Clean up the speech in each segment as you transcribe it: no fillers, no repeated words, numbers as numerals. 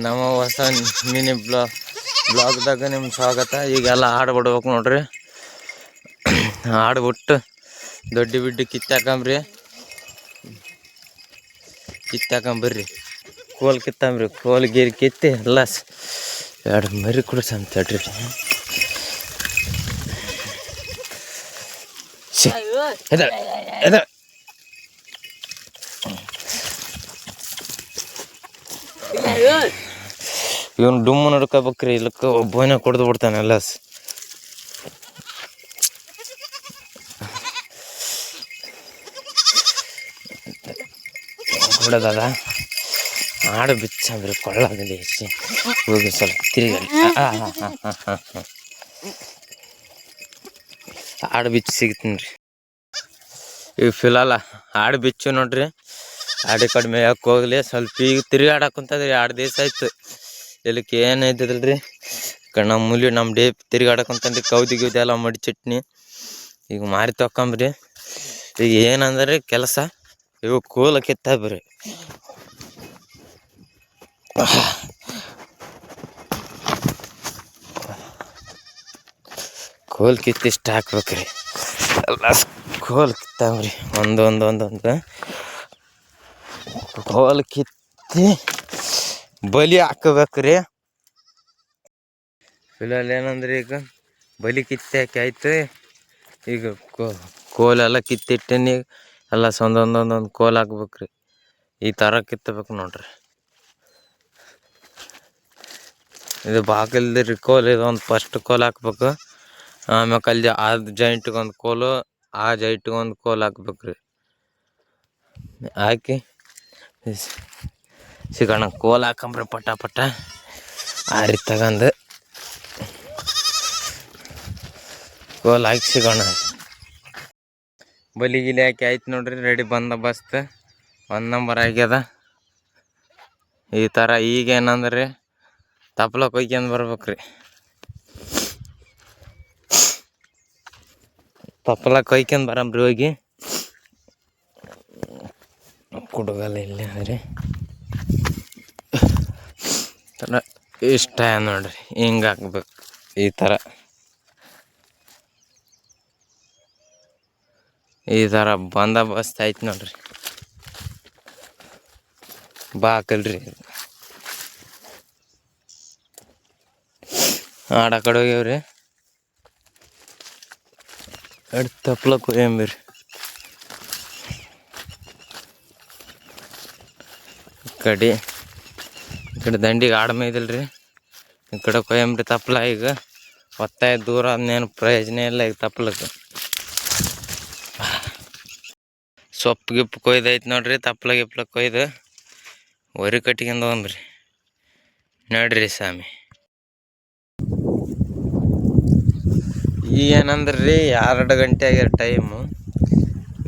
ನಮ್ಮ ಹೊಸ ಮಿನಿ ಬ್ಲಾಗ್ದಾಗ ನಿಮ್ಮ ಸ್ವಾಗತ. ಈಗೆಲ್ಲ ಹಾಡು ಬಿಡ್ಬೇಕು ನೋಡ್ರಿ. ಹಾಡು ಬಿಟ್ಟು ದೊಡ್ಡ ಬಿಡ್ಡಿ ಕಿತ್ತಾಕಂಬರ್ರಿ. ಕೋಲ್ ಕಿತ್ತಂಬ್ರಿ. ಕೋಲ್ ಗೀರಿ ಕಿತ್ತಿ ಎಲ್ಲ ಎರಡು ಮರಿ ಕುಡಿಸಂತ ಹೇಳ್ರಿ. ಇವನು ಡುಮ್ಮು ನಡ್ಕೋಬೇಕ್ರಿ, ಇಲ್ಲಕ್ಕ ಒಬ್ಬನೇ ಕೊಡ್ದು ಬಿಡ್ತಾನೆ ಎಲ್ಲ. ಹೊಡೆದದ ಹಾಡು ಬಿಚ್ಚಂದ್ರಿ ಕೊಳ್ಳದಲ್ಲಿ ಹೆಚ್ಚಿ ಹೋಗಿ ಸ್ವಲ್ಪ ತಿರುಗಲಿ. ಹಾಡು ಬಿಚ್ಚಿ ಸಿಗ್ತೀನಿ ರೀ. ಈಗ ಫಿಲಲ್ಲ ಹಾಡು ಬಿಚ್ಚು ನೋಡ್ರಿ. ಹಾಡು ಕಡಿಮೆ ಯಾಕೆ ಹೋಗ್ಲಿ, ಸ್ವಲ್ಪ ಈಗ ತಿರುಗಾಡಕ್ಕಂತದ್ರಿ. 2 ದಿವಸ ಆಯ್ತು. ಇಲ್ಲಕ್ಕೆ ಏನೈತದಲ್ರಿ, ನಮ್ಮ ಮುಲಿ ನಮ್ಮ ಡೇಪ್ ತಿರುಗಾಡಕ್ಕಂತಂದ್ರಿ. ಕೌದಿ ಎಲ್ಲ ಮಡಿ ಚಟ್ನಿ ಈಗ ಮಾರಿ ತೊಕೊಂಬ್ರಿ. ಈಗ ಏನಂದ್ರೆ ಕೆಲಸ ಇವು ಕೋಲ ಕಿತ್ತಾಬ್ರಿ. ಕೋಲ್ ಕಿತ್ತಿ ಇಷ್ಟ ಹಾಕ್ಬೇಕ್ರಿ. ಎಲ್ಲ ಕೋಲ್ ಕಿತ್ತಾವ್ರಿ. ಒಂದೊಂದು ಕೋಲ್ ಕಿತ್ತಿ ಬಲಿ ಹಾಕಬೇಕ್ರಿ. ಫಿಲಲ್ಲಿ ಏನಂದ್ರೆ ಈಗ ಬಲಿ ಕಿತ್ತಿ ಹಾಕಿ ಆಯ್ತು. ಈಗ ಕೋಲೆಲ್ಲ ಕಿತ್ತಿಟ್ಟಿನಿ. ಎಲ್ಲ ಒಂದೊಂದು ಕೋಲ್ ಹಾಕ್ಬೇಕ್ರಿ. ಈ ಥರ ಕಿತ್ತಬೇಕು ನೋಡ್ರಿ. ಇದು ಬಾಗಿಲ್ದಿರಿ ಕೋಲ್. ಇದೊಂದು ಫಸ್ಟ್ ಕೋಲ್ ಹಾಕ್ಬೇಕು. ಆಮ್ಯಾಕೆ ಅಲ್ಲಿ ಆ ಜಾಯಿಂಟ್ಗೆ ಒಂದು ಕೋಲು, ಆ ಜಾಯಿಂಟ್ಗೆ ಒಂದು ಕೋಲ್ ಹಾಕ್ಬೇಕ್ರಿ. ಹಾಕಿ ಸಿಗೋಣ. ಕೋಲ್ ಹಾಕಂಬ್ರಿ ಪಟ ಆರಿ ತಗೊಂಡು ಕೋಲ್ ಹಾಕಿ ಸಿಗೋಣ. ಬಲಿ ಗಿಲಿ ಹಾಕಿ ಆಯ್ತು ನೋಡ್ರಿ. ರೆಡಿ ಬಂದೋಬಸ್ತ್ 1 ನಂಬರ್ ಆಗ್ಯದ. ಈ ಥರ ಈಗೇನಂದ್ರೆ ತಪ್ಲ ಕೊಯ್ಕೊಂಡು ಬರ್ಬೇಕ್ರಿ. ತಪ್ಪಲ ಕೊಯ್ಕೊಂಡು ಬರಂಬ್ರಿ. ಹೋಗಿ ಕುಡುಗಲ್ಲ ಇಲ್ಲ ರೀ. ಇಷ್ಟ ನೋಡ್ರಿ, ಹಿಂಗೆ ಹಾಕ್ಬೇಕು. ಈ ಥರ ಬಂದೋಬಸ್ತ್ ಆಯ್ತು ನೋಡ್ರಿ. ಬಾಕಲ್ರಿ ಆಡ ಕಡೆ ಹೋಗ್ಯವ್ರಿ. ತಪ್ಲ ಕೊಯ್ಯಂಬ್ರಿ. ಈ ಕಡೆ ದಂಡಿಗೆ ಆಡ ಮೇಯ್ದಿಲ್ರಿ. ಈ ಕಡೆ ಕೊಯ್ಯಂಬ್ರಿ ತಪ್ಲ. ಈಗ ಒತ್ತಾಯ ದೂರ ಅದನ್ನೇನು ಪ್ರಯೋಜನ ಇಲ್ಲ. ಈಗ ತಪ್ಲಕ್ಕೆ ಸೊಪ್ಪು ಗಿಪ್ಪು ಕೊಯ್ದೈತೆ ನೋಡ್ರಿ. ತಪ್ಲ ಕೊಯ್ದು ಒರಿ ಕಟ್ಕೊಂಡು ಹೋಗಂಬ್ರಿ. ನೋಡ್ರಿ ಸ್ವಾಮಿ. ಈಗೇನಂದ್ರಿ 2 ಗಂಟೆ ಆಗ್ಯಾರ ಟೈಮು.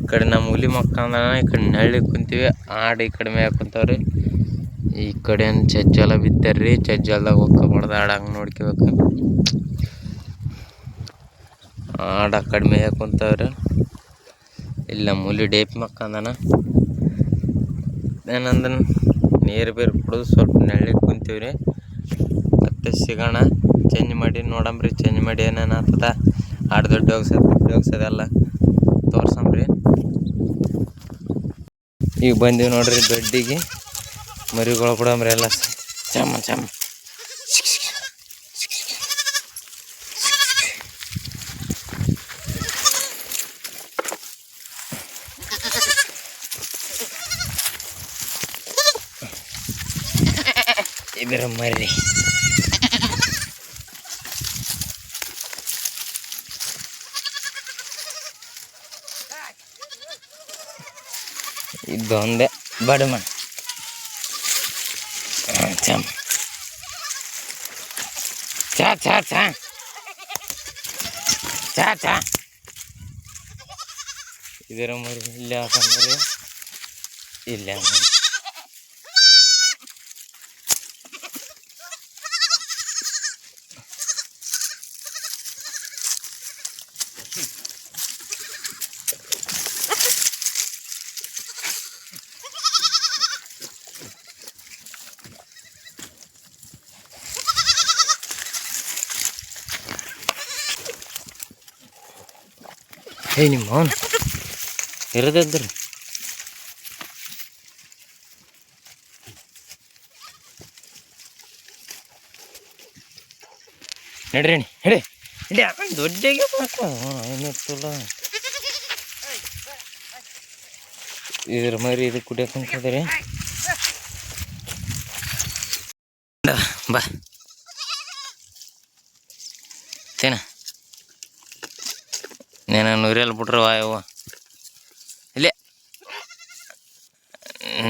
ಈ ಕಡೆ ನಮ್ಮ ಹುಲಿ ಮಕ್ಕಂದ, ಈ ಕಡೆ ನಳ್ಳಿ ಕುಂತೀವಿ. ಆಡು ಈ ಕಡೆ ಮೇಯಕ್ಕೆ ಕುಂತಾವ್ರಿ. ಈ ಕಡೆ ಚಜ್ಜಲ ಬಿತ್ತಾರ್ರಿ. ಚಜ್ಜಲ್ದಾಗ ಹೋಗ್ಕೊಬಾರ್ದು, ಆಡ ಹಂಗೆ ನೋಡ್ಕೋಬೇಕು. ಆಡ ಕಡೆ ಮೇಯಕ್ಕೆ ಕುಂತಾವ್ರಿ. ಇಲ್ಲಿ ನಮ್ಮ ಹುಲಿ ಡೇಪ್ ಮಕ್ಕಂದನ. ಏನಂದ್ರೆ ನೀರು ಬೇರು ಕುಡಿದು ಸ್ವಲ್ಪ ನೆಳ್ಳಿಗೆ ಕುಂತೀವ್ರಿ. ಮತ್ತೆ ಸಿಗೋಣ. ಚೇಂಜ್ ಮಾಡಿ ನೋಡಂಬ್ರಿ. ಚೇಂಜ್ ಮಾಡಿ ಏನೇನು ಆಗ್ತದ, ಆಡು ದೊಡ್ಡ ಹೋಗ್ಸೋದೆಲ್ಲ ತೋರ್ಸಂಬ್ರಿ. ಈಗ ಬಂದೀವಿ ನೋಡ್ರಿ ದೊಡ್ಡಿಗೆ. ಮರಿಗಳು ಬಿಡಂಬ್ರಿ ಎಲ್ಲ ಚಮ್ಮ. ಇದರ ಮರಿ ಇದೊಂದೇ ಬಡಮಣ. ಚಾ ಇದರ ಮರಿ ಇಲ್ಲ ಹಾಕಂದ್ರೆ ಇಲ್ಲ. ನಿಮ್ಮ ಅವನು ಇರದಿದ್ರಿ ನಡ್ರಿ ಹೇಳಿ ಹೇಳಿ ದೊಡ್ಡಗೆ ಇದ್ರ ಮರಿ ಇದು ಕುಡಿಯಕ್ಕಂತದ್ರಿ ಬಾ ತೇನ ನೀನು ನೂರಿಯಲ್ಲಿ ಬಿಟ್ರು ವಾಯವ್ವ ಇಲ್ಲೇ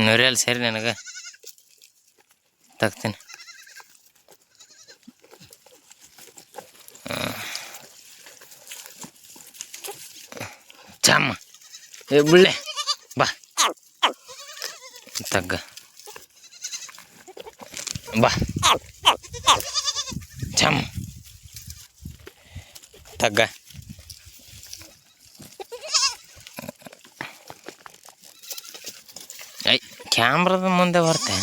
ನೂರಿಯಲ್ಲಿ ಸೇರಿ ನನಗೆ ತಗ್ತೀನಿ ಚಮ್ಮ ಏ ಬಿಳ್ಳೆ ಬಾ ತಗ್ಗ ಬಾ ಚಮ್ಮ ತಗ್ಗ ಐ ಕ್ಯಾಮ್ರದ ಮುಂದೆ ಬರ್ತೆ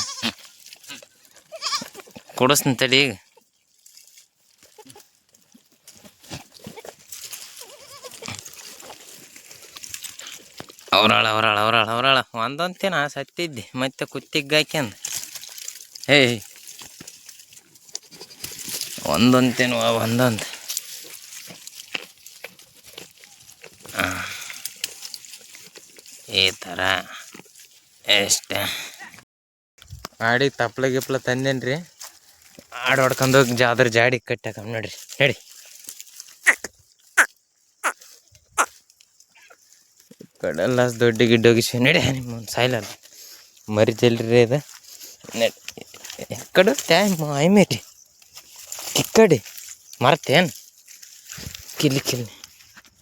ಕೊಡಿಸ್ತೀನಿ ತಡಿ ಈಗ ಅವರಾಳ ಒಂದಂತೇನ ಸತ್ತಿದ್ದೆ ಮತ್ತೆ ಕುತ್ತಿಗೆ ಹಾಕ್ಯಂದು ಏಯ್ ಒಂದಂತೇನು ಒಂದಂತ ಈ ಥರ ಎಷ್ಟೇ ಆಡಿ ತಪ್ಲ ಗಿಪ್ಲ ತಂದೇನ್ರಿ ಆಡು ಹೊಡ್ಕೊಂಡು ಹೋಗಿ ಜಾದ್ರ ಜಾಡಿ ಕಟ್ಟಾಕ ನೋಡ್ರಿ ನಡಿ ಕಡೆಲ್ಲ ದೊಡ್ಡ ಗಿಡ್ಡೋಗಿಸಿ ನಡಿ ನಿಮ್ಮ ಸಾಯ್ಲಲ್ಲ ಮರಿತಲ್ರಿ ಇದು ನಡಿ ಎಕ್ಕಡೆ ಟೈಮ್ ಐಮೇಟಿ ಕಿಕ್ಕಡಿ ಮರ್ತೇನು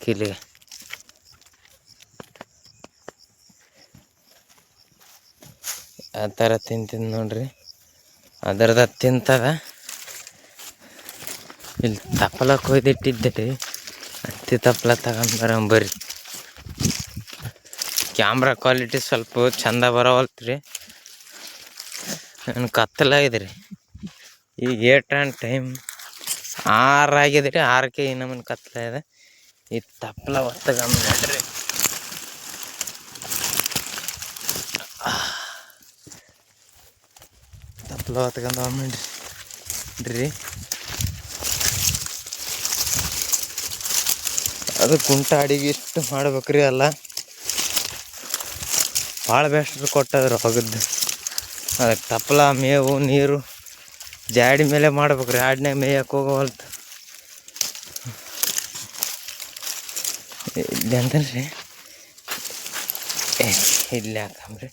ಕಿಲ್ಲಿಗೆ ಆ ಥರ ತಿಂತೀನಿ ನೋಡ್ರಿ ಅದರದ ತಿಂತದ ಇಲ್ಲಿ ತಪ್ಪಲ ಕೊಯ್ದಿಟ್ಟಿದ್ದೆ ರೀ ಹತ್ತಿ ತಪ್ಪಲ ತಗೊಂಡ್ಬರ ಬರ್ರಿ ಕ್ಯಾಮ್ರಾ ಕ್ವಾಲಿಟಿ ಸ್ವಲ್ಪ ಚಂದ ಬರೋವಲ್ತ್ರಿ ನನ್ನ ಕತ್ತಲಾಗಿದೆ ರೀ ಈಗ ಟೈಮ್ 6 ಆಗಿದೆ ರೀ 6ಕ್ಕೆ ನಮ್ಮನ್ನು ಕತ್ತಲ ಇದೆ ಈ ತಪ್ಪಲ ಹೊತ್ತಗಮ್ಮ ನೋಡ್ರಿ ತಪ್ಪಲ ಹೊತ್ಕೊಂಡ್ರಿ ಅದು ಕುಂಟ ಅಡಿಗೆ ಇಷ್ಟು ಮಾಡ್ಬೇಕ್ರಿ ಅಲ್ಲ ಭಾಳ ಬೇಸ್ಟ್ರು ಕೊಟ್ಟದ್ರು ಹೋಗದ್ದು ಅದಕ್ಕೆ ತಪ್ಪಲ ಮೇವು ನೀರು ಜಾಡಿ ಮೇಲೆ ಮಾಡ್ಬೇಕ್ರಿ ಆಡ್ನಾಗ ಮೇಯಕ್ಕೆ ಹೋಗೋವಲ್ತು ಇಲ್ಲಿ ಅಂತಲ್ರಿ ಇಲ್ಲಿ ಹಾಕಂಬ್ರಿ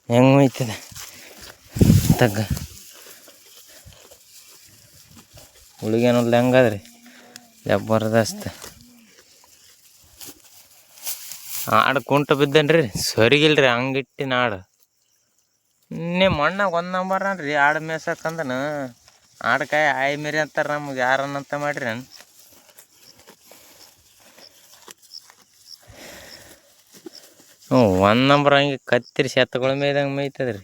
ಹೆಂಗೆ ಹೋಯ್ತದ ತಗ್ಗ ಹುಳಿಗೇನಲ್ಲ ಹೆಂಗದ್ರಿ ಜಬರ್ದಸ್ತ್ ಆಡು ಕುಂಟ ಬಿದ್ದೇನ್ರಿ ಸರಿಗಿಲ್ರಿ ಹಂಗಿಟ್ಟಿನ ಆಡು ನಿಮ್ಮ ಮಣ್ಣಾಗ 1 ನಂಬರ್ ಅನ್ರಿ ಆಡು ಮೇಸಕ್ಕಂದನು ಆಡ್ಕಾಯಿ ಆಯಿ ಮೇರಿ ಅಂತಾರೆ ನಮ್ಗೆ ಯಾರನ್ನಂತ ಮಾಡ್ರಿ ನಾನು 1 ನಂಬರ್ ಹಂಗೆ ಕತ್ತಿರಿ ಎತ್ತುಗಳ ಮೇಯ್ದಂಗೆ ಮೇಯ್ತದ್ರಿ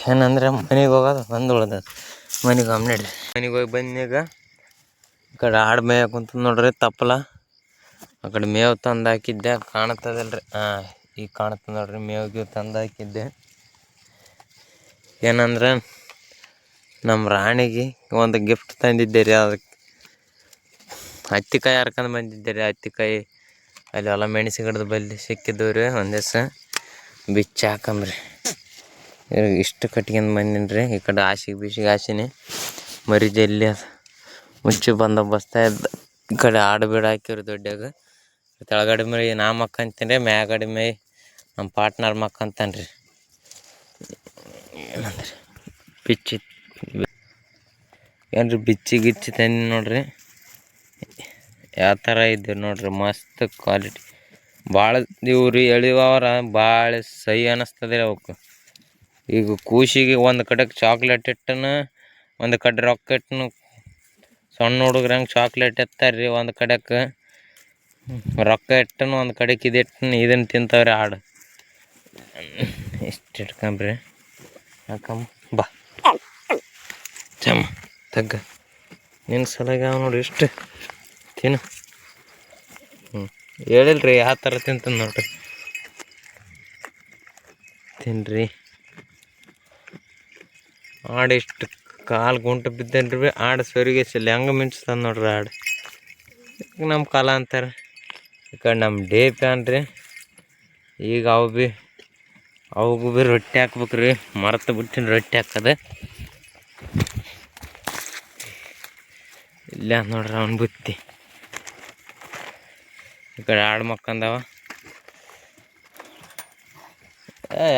ಏನಂದ್ರೆ ಮನೆಗೆ ಹೋಗೋದು ಬಂದು ಉಳ್ದದ ಮನೆಗೆ ನಡ್ರಿ ಮನೆಗೆ ಹೋಗಿ ಬಂದಾಗ ಈ ಕಡೆ ಆಡು ಮೇಯಕ್ಕೆ ಕುಂತ ನೋಡ್ರಿ ತಪ್ಪಲ ಆ ಕಡೆ ಮೇವು ತಂದು ಹಾಕಿದ್ದೆ ಕಾಣುತ್ತದಲ್ರಿ ಈಗ ಕಾಣುತ್ತೆ ನೋಡ್ರಿ ಮೇವಿಗೆ ತಂದು ಹಾಕಿದ್ದೆ ಏನಂದ್ರೆ ನಮ್ಮ ರಾಣಿಗೆ ಒಂದು ಗಿಫ್ಟ್ ತಂದಿದ್ದೆ ರೀ ಅದಕ್ಕೆ ಹತ್ತಿಕಾಯಿ ಹರ್ಕೊಂಡು ಬಂದಿದ್ದೆ ರೀ ಹತ್ತಿಕಾಯಿ ಅಲ್ಲಿ ಎಲ್ಲ ಮೆಣಸಿ ಗಿಡದ ಬಲ್ಲಿ ಸಿಕ್ಕಿದ್ದವು ರೀ ಒಂದು ದಿವಸ ಬಿಚ್ಚಿ ಹಾಕಂಬ್ರಿ ಇಷ್ಟು ಕಟ್ಕೊಂಡು ಬಂದೀನಿ ರೀ ಈ ಕಡೆ ಬಿಸಿಗೆ ಹಾಸಿನಿ ಮರಿ ಜಲ್ಲಿ ಅದು ಮುಚ್ಚಿ ಬಂದೋಬಸ್ತ ಇದ್ದ ಈ ಕಡೆ ಆಡು ಬೀಡು ಹಾಕಿವ್ರಿ ದೊಡ್ಡಾಗ ತೆಳಗಡೆ ಮೈ ನಾ ಮಕ್ಕಂತೀನಿ ರೀ ಮ್ಯಾಗಡೆ ಮೈ ನಮ್ಮ ಪಾರ್ಟ್ನರ್ ಮಕ್ಕಂತಾನೆ ರೀ ಏನಂದ್ರಿ ಬಿಚ್ಚಿ ಏನ್ರಿ ಬಿಚ್ಚಿ ತಂದು ನೋಡ್ರಿ ಯಾವ ಥರ ಇದ್ದು ನೋಡ್ರಿ ಮಸ್ತ್ ಕ್ವಾಲಿಟಿ ಭಾಳ ಇವ್ರಿ ಎಳಿವರ ಭಾಳ ಸಹಿ ಅನ್ನಿಸ್ತದೆ ಅವಕ್ಕೆ ಈಗ ಕೂಸಿಗೆ ಒಂದು ಕಡೆಗೆ ಚಾಕ್ಲೇಟ್ ಇಟ್ಟನು ಒಂದು ಕಡೆ ರೊಕ್ಕ ಇಟ್ಟನು ಸಣ್ಣ ಹುಡುಗ್ರಂಗೆ ಚಾಕ್ಲೇಟ್ ಎತ್ತಾರೆ ಒಂದು ಕಡೆಗೆ ರೊಕ್ಕ ಇಟ್ಟನು ಒಂದು ಕಡೆಗೆ ಇದನ್ನು ತಿಂತವ್ರಿ ಆಡು ಇಷ್ಟು ಇಟ್ಕೊಂಬ್ರಿ ಹಾಕಮ್ಮ ಬಾ ಚಮ್ಮ ತಗ್ಗ ನಿನ್ನ ಸಲಾಗ ನೋಡಿ ಇಷ್ಟು ತಿನ್ನು. ಹೇಳಿಲ್ರಿ ಯಾವ ಥರ ತಿಂತ ನೋಡ್ರಿ. ತಿನ್ರಿ. ಆಡು ಇಷ್ಟು ಕಾಲು ಗುಂಟು ಬಿದ್ದೇನ್ರಿ ಭೀ ಆಡು ಸರಿಗೆ ಹೆಂಗೆ ಮಿಂಚ್ತದ ನೋಡ್ರಿ ಆಡು. ನಮ್ಮ ಕಾಲ ಅಂತಾರೆ. ಈ ಕಡೆ ನಮ್ಮ ಡೇ ಪ್ಯಾನ್ ರೀ. ಈಗ ಅವಗೂ ಭೀ ರೊಟ್ಟಿ ಹಾಕ್ಬೇಕ್ರಿ. ಮರ್ತು ಬಿಟ್ಟಿನಿ ರೊಟ್ಟಿ ಹಾಕೋದು. ಇಲ್ಲ ನೋಡ್ರಿ ಅವ್ನು ಬುತ್ತಿ. ಈ ಕಡೆ ಆಡು ಮಕ್ಕಂದವ.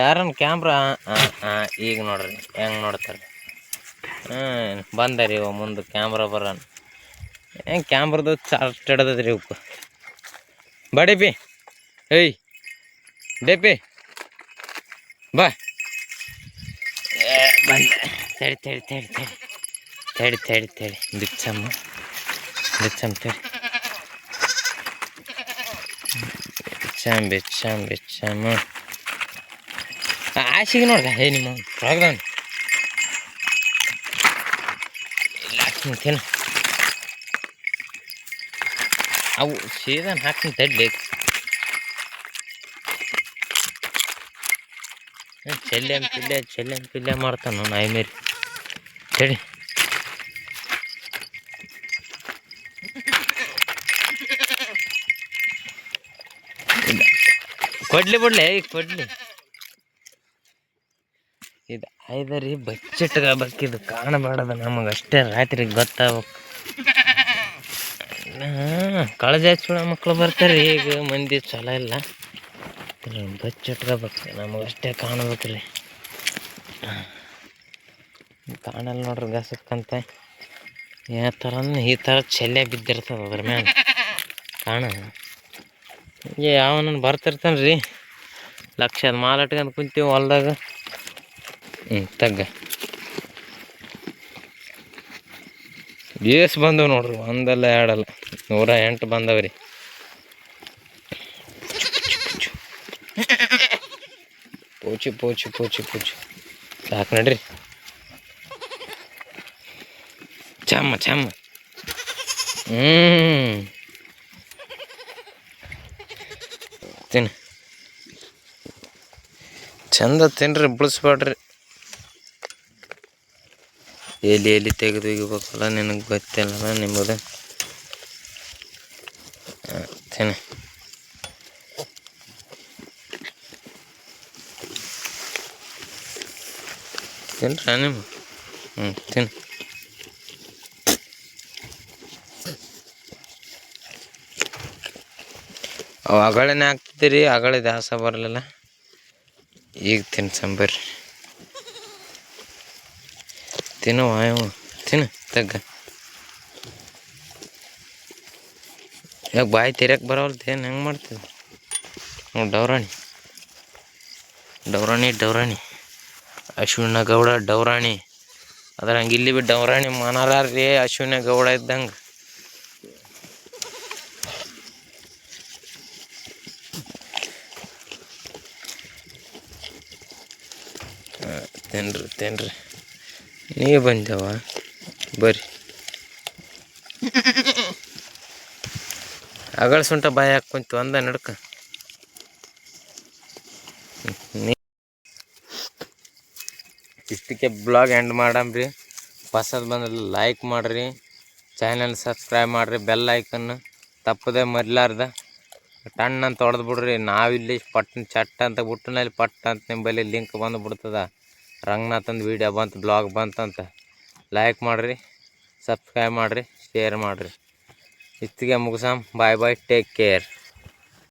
ಯಾರನ್ನ ಕ್ಯಾಮ್ರಾ ಈಗ ನೋಡ್ರಿ ಹೆಂಗೆ ನೋಡ್ತಾರೆ. ಬಂದಾರಿ ಇವ ಮುಂದೆ ಕ್ಯಾಮ್ರಾ ಬರೋಣ. ಹೆಂಗೆ ಕ್ಯಾಮ್ರದ್ದು ಚಾರ್ಟ್ ಹಿಡ್ದದ್ರಿ ಇವಕ್ಕೆ. ಬಾ ಡೆಪಿ. ಏಯ್ ಡೆಪಿ ಬಾ. ಬಂದ. ತಡಿ ಬಿಚ್ಚಮ್ಮ ತಡಿ. ಬಿಚ್ಚಮ್ಮ ಆಶಿಗೆ ನೋಡ್ದ. ನಿಮ್ಮ ಹೊರಗ್ದಾನ ಇಲ್ಲ ತಿನ್ನು. ಅವು ಸೀದನ್ ಹಾಕ್ತೀನಿ ತಡ್ಲಿ. ಚೆಲ್ಲೆ ಮಾಡ್ತಾನ ನಾಯಿ ಮೇರಿ. ತಡಿ. ಕೊಡ್ಲಿ ಇದು ಐದರಿ ಬಚ್ಚಿಟ್ಕೋಬೇಕಿದು. ಕಾಣಬೇಡದ ನಮಗೆ ಅಷ್ಟೇ. ರಾತ್ರಿ ಗೊತ್ತಾಗ್ಬೇಕು. ಕಳೆದ ಸುಳ ಮಕ್ಕಳು ಬರ್ತಾರೆ. ಈಗ ಮಂದಿ ಚಲೋ ಇಲ್ಲ. ಬಚ್ಚಿಟ್ಕೋಬೇಕು. ನಮಗಷ್ಟೇ ಕಾಣಬೇಕ್ರಿ. ಕಾಣಲ್ಲ ನೋಡ್ರಿ ಗಸಕ್ಕಂತ. ಈ ಥರ ಚೆಲ್ಲೆ ಬಿದ್ದಿರ್ತದೆ ಅದ್ರ ಮ್ಯಾಲ. ಕಾಣ ಯಾವನ ಬರ್ತಿರ್ತಾನೆ ರೀ. ಲಕ್ಷದ ಮಾಲ್ ಇಟ್ಕೊಂಡು ಕುಂತೀವಿ ಹೊಲ್ದಾಗ. ತಗ್ಗ ಏಸ್ ಬಂದವು ನೋಡ್ರಿ. ಒಂದಲ್ಲ ಎರಡಲ್ಲ 108 ಬಂದವ್ರಿ. ಪೂಚಿ ಸಾಕು ನಡ್ರಿ. ಚಮ್ಮ ತಿನ್ನು. ಚಂದ ತಿನ್ರಿ, ಬಿಳಿಸ್ಬೇಡ್ರಿ. ಎಲ್ಲಿ ತೆಗೆದುಬೇಕಲ್ಲ, ನಿನಗೆ ಗೊತ್ತಿಲ್ಲ ನಿಮ್ಮದು. ತಿನ್ನು. ತಿನ್ರ ನಿಮ್ಮ. ತಿನ್ನು. ಅವು ಅಗಳೇ ಹಾಕ್ತಿದ್ದೀರಿ. ಅಗಳೇ ದಾಸ ಬರಲಿಲ್ಲ. ಈಗ ತಿನ್ಸಂಬರ್ರಿ. ತಿನ್ನುವ ತಿನ್ನು ತಗ್ಗ. ಯಾಕೆ ಬಾಯಿ ತೆರಿಯಕ್ಕೆ ಬರೋಲ್ತ? ಏನು ಹೆಂಗೆ ಮಾಡ್ತೀವಿ ನೋಡಿ. ಡೌರಾಣಿ ಅಶ್ವಿನ ಗೌಡ ಡೌರಾಣಿ. ಅದ್ರ ಹಂಗೆ ಇಲ್ಲಿ ಬಿ ಡೌರಾಣಿ ಮನಾರ್ರಿ. ಅಶ್ವಿನ ಗೌಡ ಇದ್ದಂಗೆ. ತಿನ್ರಿ. ನೀವು ಬಂದವ ಬರ್ರಿ. ಅಗಳ ಸುಂಟ ಬಾಯಿ ಹಾಕ್ಕೊಂತು ಅಂದ ನಡ್ಕ. ಇಷ್ಟಕ್ಕೆ ಬ್ಲಾಗ್ ಎಂಡ್ ಮಾಡಮ್ರಿ. ಹೊಸದು ಬಂದ್ರೆ ಲೈಕ್ ಮಾಡಿರಿ, ಚಾನಲ್ ಸಬ್ಸ್ಕ್ರೈಬ್ ಮಾಡಿರಿ, ಬೆಲ್ ಐಕನ್ ತಪ್ಪದೆ ಮರಿಲಾರ್ದ ಟಣ್ಣ ಅಂತ ಹೊಡೆದು ಬಿಡ್ರಿ. ನಾವಿಲ್ಲಿ ಚಟ್ ಅಂತ ಬಿಟ್ಟನಲ್ಲಿ ಪಟ್ ಅಂತ ನಿಂಬಲ್ಲಿ ಲಿಂಕ್ ಬಂದು ಬಿಡ್ತದ. ರಂಗನಾಥಂದು ವೀಡಿಯೋ ಬಂತು, ಬ್ಲಾಗ್ ಬಂತಂತ ಲೈಕ್ ಮಾಡಿರಿ, ಸಬ್ಸ್ಕ್ರೈಬ್ ಮಾಡಿರಿ, ಶೇರ್ ಮಾಡಿರಿ. ಇಷ್ಟಿಗೆ ಮುಗಿಸಾಮ್. Bye take care.